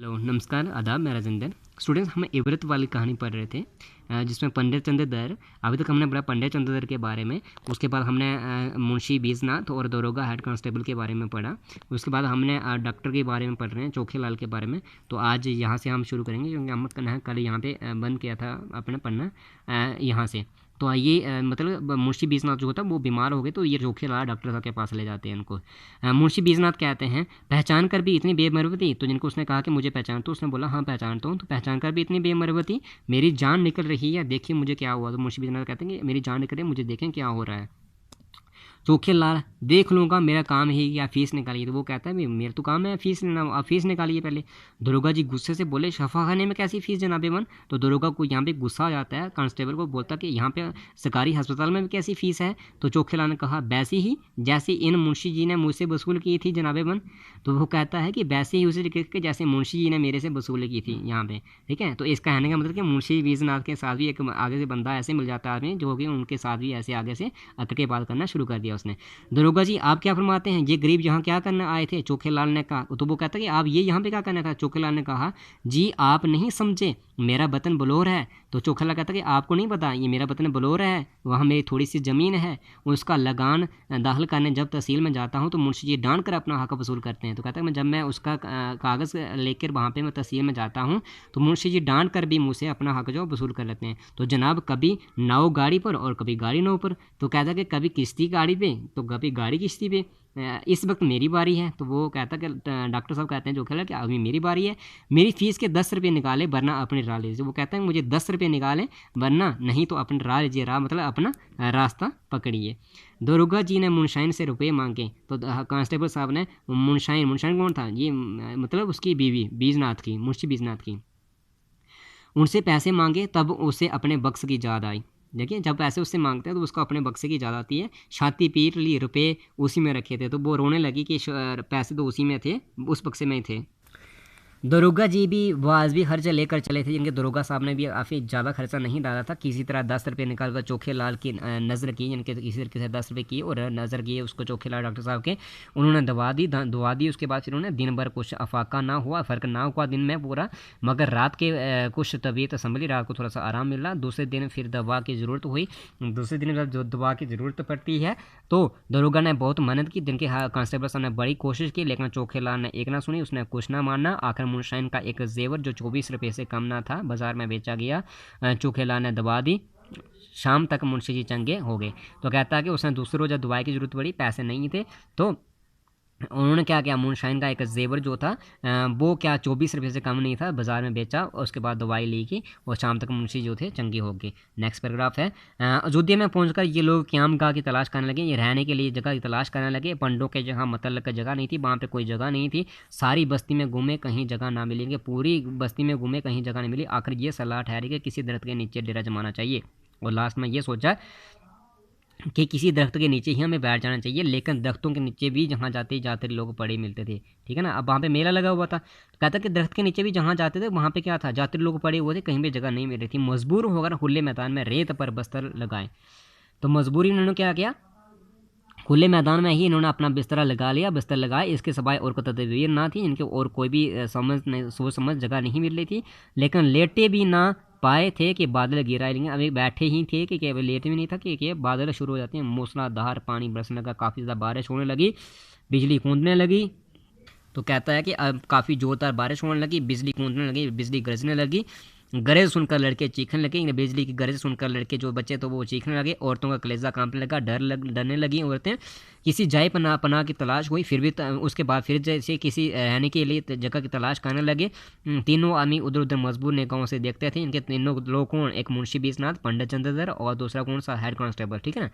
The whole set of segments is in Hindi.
हेलो नमस्कार आदाब, मैं राजेंद्र। स्टूडेंट्स, हम इबरत वाली कहानी पढ़ रहे थे जिसमें पंडित चंद्रदर। अभी तक हमने पढ़ा पंडित चंद्रदर के बारे में। उसके बाद हमने मुंशी बीजनाथ और दरोगा हेड कांस्टेबल के बारे में पढ़ा। उसके बाद हमने डॉक्टर के बारे में पढ़ रहे हैं, चोखेलाल के बारे में। तो आज यहाँ से हम शुरू करेंगे क्योंकि हम कल यहाँ पे बंद किया था अपना पढ़ना यहाँ से। तो आइए, मतलब मुंशी बीजनाथ जो होता है वो बीमार हो गए, तो ये चोखेलाल डॉक्टर साहब के पास ले जाते हैं उनको। मुंशी बीजनाथ कहते हैं, पहचान कर भी इतनी बेमरवती। तो जिनको उसने कहा कि मुझे पहचान, तो उसने बोला हाँ पहचानता हूँ। तो पहचान कर भी इतनी बेमरवती, मेरी जान निकल रही है, देखिए मुझे क्या हुआ। तो मुंशी बीजनाथ कहते हैं कि मेरी जान निकल रही है, मुझे देखें क्या हो रहा है। चोखेलाल, देख लूँगा, मेरा काम है या फीस निकालिए। तो वो कहता है भाई मेरा तो काम है फीस लेना, आप फीस निकालिए पहले। दरोगा जी गुस्से से बोले, शफाखाने में कैसी फीस जनाबे मन। तो दरोगा को यहाँ पे गुस्सा आ जाता है, कांस्टेबल को बोलता कि यहाँ पे सरकारी अस्पताल में भी कैसी फीस है। तो चोखेलाल ने कहा वैसी ही जैसे इन मुंशी जी ने मुझसे वसूल की थी जनाबे मन। तो वो कहता है कि वैसे ही उसी तरीके के जैसे मुंशी जी ने मेरे से वसूल की थी यहाँ पे। ठीक है, तो इस कहने का मतलब कि मुंशी बीजनाथ के साथ भी एक आगे से बंदा ऐसे मिल जाता है आदमी जो कि उनके साथ भी ऐसे आगे से अटके बात करना शुरू कर दिया उसने। दरोगा जी आप क्या फरमाते हैं, ये गरीब यहाँ क्या करने आए थे। चोखेलाल ने कहा, तो वो कहता है कि आप ये यहाँ पे क्या करना था। चोखेलाल ने कहा जी आप नहीं समझे, मेरा वतन बलौर है। तो चोखेलाल कहता है कि आपको नहीं पता ये मेरा वतन बलौर है, वहाँ मेरी थोड़ी सी ज़मीन है, उसका लगान दाखिल करने जब तहसील में जाता हूँ तो मुंशी जी डांट कर अपना हक वसूल करते हैं। तो कहता है जब मैं उसका कागज़ लेकर वहाँ पे मैं तहसील में जाता हूँ तो मुंशी जी डांट कर भी मुझसे अपना हक जो वसूल कर लेते हैं। तो जनाब कभी नाव गाड़ी पर और कभी गाड़ी नाव पर। तो कहता है कि कभी किश्ती गाड़ी पे तो कभी गाड़ी किश्ती पे, इस वक्त मेरी बारी है। तो वो कहता कि डॉक्टर साहब कहते हैं चोखेलाल कि अभी मेरी बारी है, मेरी फ़ीस के 10 रुपये निकाले वरना अपनी राह लीजिए। वो कहता है मुझे 10 रुपये निकालें वरना नहीं तो अपनी राह लीजिए, राह मतलब अपना रास्ता पकड़िए। दरोगा जी ने मुनशाइन से रुपये मांगे। तो कांस्टेबल साहब ने मुनशाइन कौन था, ये मतलब उसकी बीवी बीजनाथ की, मुंशी बीजनाथ की, उनसे पैसे मांगे। तब उसे अपने बक्स की याद आई। देखिए जब पैसे उससे मांगते हैं तो उसको अपने बक्से की याद आती है। छाती पीट ली, रुपए उसी में रखे थे। तो वो रोने लगी कि पैसे तो उसी में थे, उस बक्से में ही थे। दरोगा जी भी वाजबी खर्चा लेकर चले थे, जिनके दरोगा साहब ने भी काफ़ी ज़्यादा खर्चा नहीं डाला था। किसी तरह 10 रुपये निकाल कर चोखेलाल की नज़र की, जिनके किसी तरीके से 10 रुपये की और नज़र की उसको चोखेलाल डॉक्टर साहब के, उन्होंने दवा दी। उसके बाद फिर उन्होंने दिन भर कुछ अफाका ना हुआ, फ़र्क ना हुआ दिन में पूरा, मगर रात के कुछ तबीयत संभली, रात को थोड़ा सा आराम मिला। दूसरे दिन फिर दवा की ज़रूरत हुई। दूसरे दिन जब जो दवा की ज़रूरत पड़ती है तो दरोगा ने बहुत मेहनत की, जिनके कांस्टेबल साहब ने बड़ी कोशिश की, लेकिन चोखेलाल ने एक ना सुनी, उसने कुछ ना माना। आखिर मुनशाइन का एक जेवर जो 24 रुपये से कम ना था बाजार में बेचा गया, चोखेलाल ने दबा दी। शाम तक मुंशी जी चंगे हो गए। तो कहता है कि उसने दूसरे रोज जब दवाई की जरूरत पड़ी, पैसे नहीं थे, तो उन्होंने क्या किया, मुनशाइन का एक जेवर जो था वो क्या 24 रुपये से कम नहीं था, बाजार में बेचा और उसके बाद दवाई ली की और शाम तक मुंशी जो थे चंगे हो गए। नेक्स्ट पैराग्राफ है, अयोध्या में पहुंचकर ये लोग क्याम गाह की तलाश करने लगे, ये रहने के लिए जगह की तलाश करने लगे। पंडों के जगह मतलब का जगह नहीं थी, वहाँ पे कोई जगह नहीं थी। सारी बस्ती में घूमे, कहीं जगह ना मिलेंगे, पूरी बस्ती में घूमे, कहीं जगह नहीं मिली। आखिर ये सलाह ठहरी कि किसी दरख्त के नीचे डेरा जमाना चाहिए और लास्ट में ये सोचा कि किसी दरख्त के नीचे ही हमें बैठ जाना चाहिए। लेकिन दरख्तों के नीचे भी जहाँ जाते जाते लोग पड़े मिलते थे, ठीक है ना। अब वहाँ पे मेला लगा हुआ था, तो कहता कि दरख्त के नीचे भी जहाँ जाते थे वहाँ पे क्या था, जाते लोग पड़े हुए थे, कहीं भी जगह नहीं मिल रही थी। मजबूर होकर खुले मैदान में रेत पर बस्तर लगाए। तो मजबूरी उन्होंने क्या किया, खुले मैदान में ही इन्होंने अपना बिस्तरा लगा लिया, बिस्तर लगाया। इसके सिवाय और कोई तदबीर ना थी, इनके और कोई भी सोच समझ जगह नहीं मिल रही थी। लेकिन लेटे भी ना पाए थे कि बादल गिरा लेंगे, अभी बैठे ही थे कि केवल लेटे भी नहीं था कि बादल शुरू हो जाते हैं। मूसलाधार पानी बरसने लगा, काफ़ी ज़्यादा बारिश होने लगी, बिजली कूदने लगी। तो कहता है कि अब काफ़ी ज़ोरदार बारिश होने लगी, बिजली कूदने लगी, बिजली गरजने लगी। गरज सुनकर लड़के चीखने लगे, बिजली की गरज सुनकर लड़के जो बच्चे तो वो चीखने लगे। औरतों का कलेजा कांपने लगा, डरने लगी औरतें। किसी जाए पनाह की तलाश हुई, फिर भी उसके बाद फिर जैसे किसी रहने के लिए जगह की तलाश करने लगे। तीनों आदमी उधर उधर मजबूर निगाहों से देखते थे। इनके तीनों लोग कौन, एक मुंशी बीजनाथ, पंडित चंद्रदर और दूसरा कौन सा, हेड कांस्टेबल, ठीक है ना।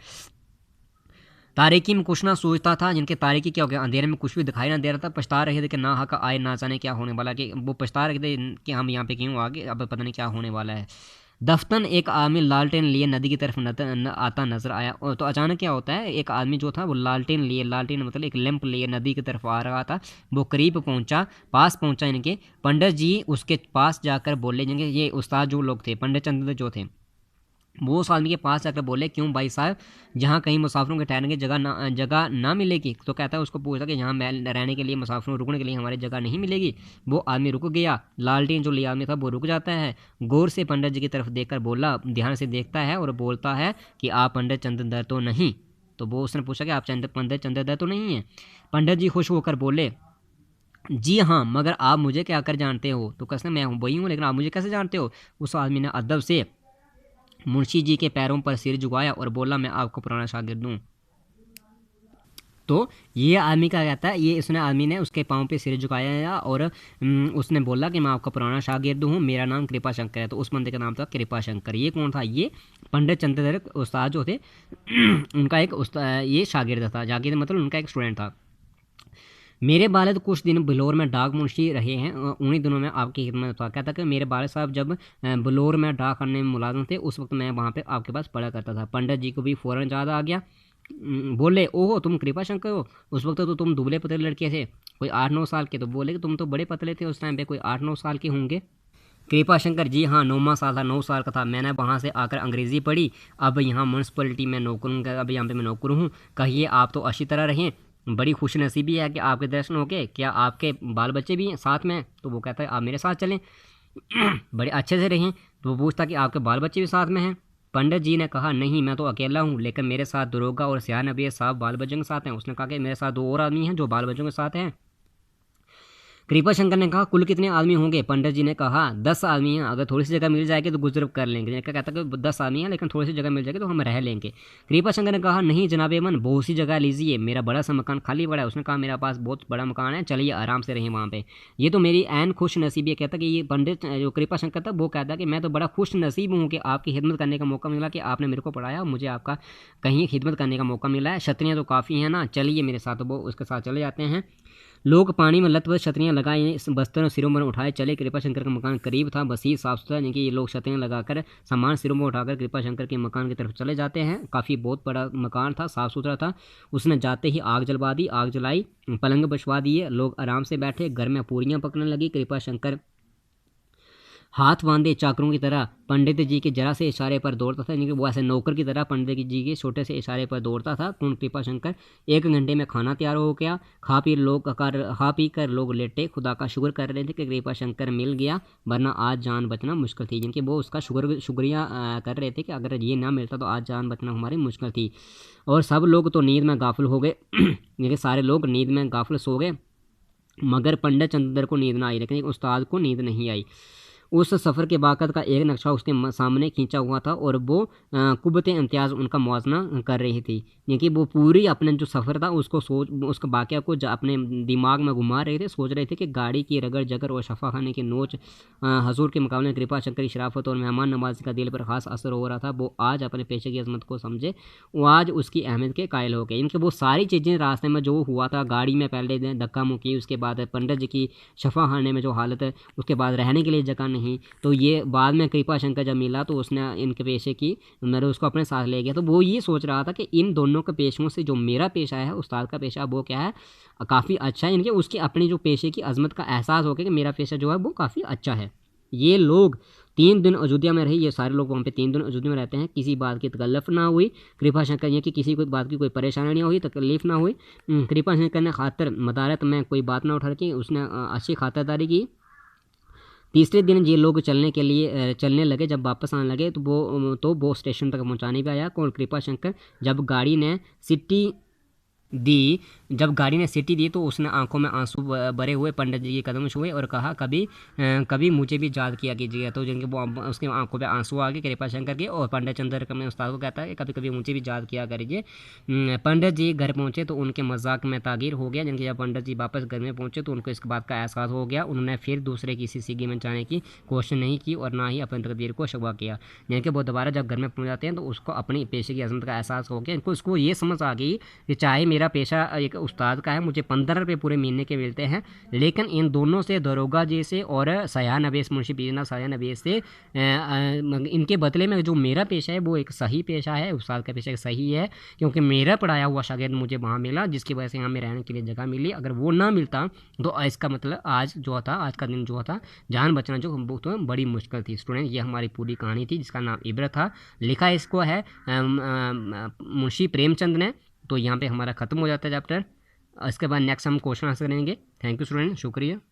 तारीकी में कुछ ना सोचता था, जिनके तारीकी क्या हो गया, अंधेरे में कुछ भी दिखाई ना दे रहा था। पछता रहे थे कि ना हक आए ना जाने क्या होने वाला, कि वो पछता रहे थे कि हम यहाँ पे क्यों आ गए, अब पता नहीं क्या होने वाला है। दफ्तन एक आदमी लालटेन लिए नदी की तरफ आता नजर आया। और तो अचानक क्या होता है, एक आदमी जो था वो लालटेन लिए, लालटेन मतलब एक लैंप लिए नदी की तरफ आ रहा था। वो करीब पहुंचा, पास पहुंचा इनके। पंडित जी उसके पास जाकर बोले, जिनके ये उस्ताद जो लोग थे, पंडित चंद्र जो थे, वो उस आदमी के पास जाकर बोले, क्यों भाई साहब, जहाँ कहीं मुसाफिरों के ठहरने की जगह ना मिलेगी? तो कहता है, उसको पूछा कि यहाँ मैं रहने के लिए, मुसाफिरों रुकने के लिए हमारी जगह नहीं मिलेगी। वो आदमी रुक गया। लालटेन जो लिया आदमी था वो रुक जाता है, गौर से पंडित जी की तरफ देखकर बोला, ध्यान से देखता है और बोलता है कि आप पंडित चंद्रधर तो नहीं? तो वो उसने पूछा कि आप पंडित चंद्रधर तो नहीं हैं? पंडित जी खुश होकर बोले, जी हाँ, मगर आप मुझे क्या कर जानते हो? तो कहते, मैं वही हूँ, लेकिन आप मुझे कैसे जानते हो? उस आदमी ने अदब से मुंशी जी के पैरों पर सिर झुकाया और बोला, मैं आपको पुराना शागिर्द हूँ। तो ये आदमी क्या कहता है, ये इसने आदमी ने उसके पाँव पे सिर झुकाया और उसने बोला कि मैं आपका पुराना शागिर्द हूँ, मेरा नाम कृपा शंकर है। तो उस बंदे का नाम था कृपा शंकर। ये कौन था? ये पंडित चंद्रधर उस्ताद जो थे उनका एक ये शागिर्द था। शागिर्द मतलब उनका एक स्टूडेंट था। मेरे वालिद कुछ दिन बिलौर में डाक मुंशी रहे हैं, उन्हीं दिनों में आपकी खिदमत था। कहता कि मेरे वालिद साहब जब बिलौर में डाक करने में मुलाजिम थे, उस वक्त मैं वहाँ पे आपके पास पढ़ा करता था। पंडित जी को भी फ़ौरन याद आ गया। बोले, ओहो, तुम कृपा शंकर हो? उस वक्त तो तुम दुबले पतले लड़के थे, कोई 8-9 साल के। तो बोले कि तुम तो बड़े पतले थे उस टाइम पे, कोई 8-9 साल के होंगे। कृपा शंकर, जी हाँ, 9वां साल था, 9 साल का था। मैंने वहाँ से आकर अंग्रेज़ी पढ़ी, अब यहाँ म्यूनसिपलिटी में नौकर हूँ, अब यहाँ पे मैं नौकर हूँ। कहिए आप तो अच्छी तरह रहें, बड़ी खुश नसीबी है कि आपके दर्शन हो गए। क्या आपके बाल बच्चे भी हैं साथ में? तो वो कहता है, आप मेरे साथ चलें, बड़े अच्छे से रहें। तो वो पूछता कि आपके बाल बच्चे भी साथ में हैं? पंडित जी ने कहा, नहीं, मैं तो अकेला हूँ, लेकिन मेरे साथ दरोगा और सियाह नबी साहब बाल बच्चों के साथ हैं। उसने कहा कि मेरे साथ 2 और आदमी हैं जो बाल बच्चों के साथ हैं। कृपा शंकर ने कहा, कुल कितने आदमी होंगे? पंडित जी ने कहा, 10 आदमी हैं, अगर थोड़ी सी जगह मिल जाएगी तो गुजर कर लेंगे। कहता कि 10 आदमी हैं, लेकिन थोड़ी सी जगह मिल जाएगी तो हम रह लेंगे। कृपा शंकर ने कहा, नहीं जनाबे मन, बहुत सी जगह लीजिए, मेरा बड़ा सा मकान खाली पड़ा है। उसने कहा, मेरा पास बहुत बड़ा मकान है, चलिए आराम से रहें वहाँ पे। ये तो मेरी ऐन खुश नसीबी है। कहता कि ये पंडित जो कृपा शंकर था वो कहता कि मैं तो बड़ा खुश नसीब हूँ कि आपकी खिदमत करने का मौका मिला, कि आपने मेरे को पढ़ाया, मुझे आपका कहीं खिदमत करने का मौका मिला है। छतरियाँ तो काफ़ी हैं ना, चलिए मेरे साथ। वो उसके साथ चले जाते हैं। लोग पानी में लत छतरियाँ लगाए, बस्तर सिरों में उठाए चले। कृपा शंकर का मकान करीब था, बसीर साफ सुथरा, यानी कि ये लोग छतरियाँ लगाकर सामान सिरों में उठाकर कृपा शंकर के मकान की तरफ चले जाते हैं। काफ़ी बहुत बड़ा मकान था, साफ़ सुथरा था। उसने जाते ही आग जलवा दी, आग जलाई, पलंग बिछवा दिए, लोग आराम से बैठे। घर में पूरियाँ पकने लगी। कृपा शंकर हाथ बांधे चाकरों की तरह पंडित जी के जरा से इशारे पर दौड़ता था, यानी कि वो ऐसे नौकर की तरह पंडित जी के छोटे से इशारे पर दौड़ता था। कृपा शंकर 1 घंटे में खाना तैयार हो गया। खा पी कर लोग लेटे, खुदा का शुक्र कर रहे थे कि कृपा शंकर मिल गया, वरना आज जान बचना मुश्किल थी। जिनके वो उसका शुक्रिया कर रहे थे कि अगर ये ना मिलता तो आज जान बचना हमारी मुश्किल थी। और सब लोग तो नींद में गाफिल हो गए, यानी सारे लोग नींद में गाफिल सो गए, मगर पंडित चंद्र को नींद ना आई, लेकिन उस्ताद को नींद नहीं आई। उस सफ़र के बाकत का एक नक्शा उसके सामने खींचा हुआ था और वो कुव्वत इम्तियाज़ उनका मुआजना कर रही थी, यानी कि वो पूरी अपने जो सफ़र था उसको उसका वाक़या को अपने दिमाग में घुमा रहे थे। सोच रहे थे कि गाड़ी की रगड़ जगर और शफा खाने की नोच हजूर के मुकाबले कृपा शंकर की शराफत और मेहमान नवाजी का दिल पर ख़ास असर हो रहा था। वो आज अपने पेशे की अजमत को समझे, वो आज उसकी अहमियत के कायल हो गए। इनके वो सारी चीज़ें रास्ते में जो हुआ था, गाड़ी में पहले धक्का मुक्की, उसके बाद पंडित जी की शफा खाने में जो हालत है, उसके बाद रहने के लिए जगह नहीं। तो ये बाद में कृपा शंकर जब मिला तो उसने इनके पेशे की मैंने उसको अपने साथ ले गया। तो वो ये सोच रहा था कि इन दोनों के पेशों से जो मेरा पेशा है, उस्ताद का पेशा, वो क्या है, काफ़ी अच्छा है। इनके उसकी अपनी जो पेशे की अजमत का एहसास हो गया कि मेरा पेशा जो है वो काफ़ी अच्छा है। ये लोग 3 दिन अयोध्या में रहे, ये सारे लोग वहाँ पे 3 दिन अयोध्या में रहते हैं। किसी बात की तकल्लुफ़ ना हुई कृपा शंकर, ये कि किसी कोई बात की कोई परेशानी नहीं हुई, तकलीफ़ ना हुई। कृपा शंकर ने खातर मदारत में कोई बात ना उठा रखी, उसने अच्छी खातिरदारी की। तीसरे दिन ये लोग चलने लगे। जब वापस आने लगे तो वो स्टेशन तक पहुंचाने भी आया। और कृपा शंकर जब गाड़ी ने सीटी दी तो उसने आंखों में आंसू भरे हुए पंडित जी के कदम छुए और कहा, कभी मुझे भी याद किया कीजिएगा। तो जिनके वो उसके आंखों पे आंसू आ गए कृपा शंकर के, और पंडित चंद्र में उस्ताद को कहता है कि कभी कभी मुझे भी याद किया करिए। पंडित जी घर पहुँचे तो उनके मजाक में तागीर हो गया। जिनके जब पंडित जी वापस घर में पहुँचे तो उनको इस बात का एहसास हो गया। उन्होंने फिर दूसरे किसी सीगी में जाने की कोशिश नहीं की और ना ही अपनी तकदीर को शगवा किया। यानी कि वो दोबारा जब घर में पहुँच जाते हैं तो उसको अपनी पेशे की अजमत का एहसास हो गया। उसको ये समझ आ गई कि चाहे मेरा मेरा पेशा एक उस्ताद का है, मुझे 15 रुपये पूरे महीने के मिलते हैं, लेकिन इन दोनों से, दरोगा जी से और सयान अवेस, मुंशी बीजना सयान अवेस से, इनके बदले में जो मेरा पेशा है वो एक सही पेशा है, उस्ताद का पेशा एक सही है, क्योंकि मेरा पढ़ाया हुआ शागिर्द मुझे वहाँ मिला, जिसकी वजह से यहाँ में रहने के लिए जगह मिली। अगर वो ना मिलता तो इसका मतलब आज जो था, आज का दिन जो था, जान बचना जो बहुत बड़ी मुश्किल थी। स्टूडेंट, ये हमारी पूरी कहानी थी जिसका नाम इब्रत था। लिखा इसको है मुंशी प्रेमचंद ने। तो यहाँ पे हमारा ख़त्म हो जाता है चैप्टर। इसके बाद नेक्स्ट हम क्वेश्चन आंसर करेंगे। थैंक यू स्टूडेंट, शुक्रिया।